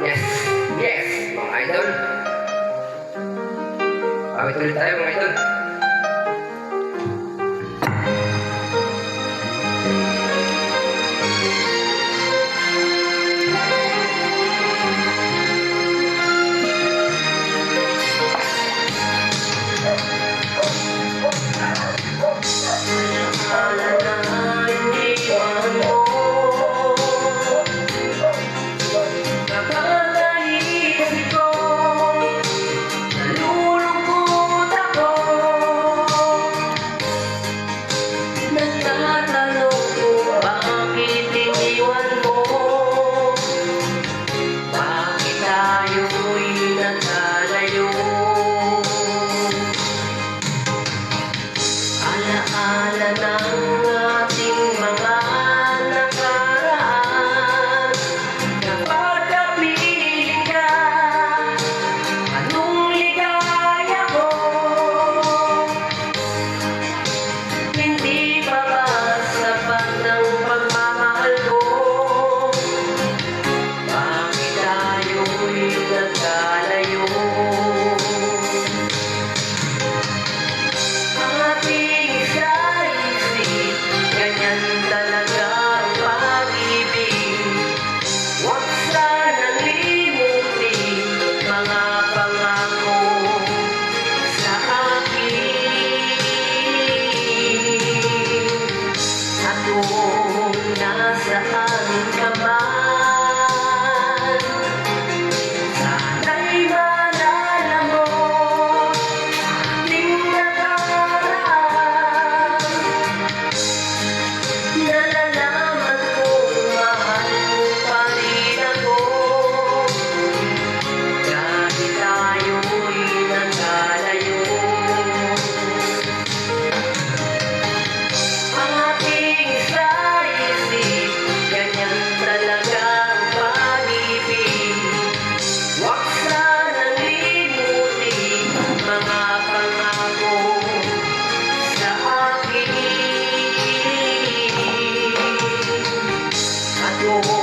Yes! Yes! Mga idol! Pawit ulit tayo mga idol. Alaala ng ating mga nakaraan. Kapag napiling ka, anong ligaya ko? Hindi pa ba sapat ng pagmamahal ko? Bakit tayo'y nagkalayo? Nasaan ka man, sana'y maalala mo ating nakaraan. Nalalaman kong mahal mo pa rin ako, dahil tayo'y nagkalayo. Ang ating oh.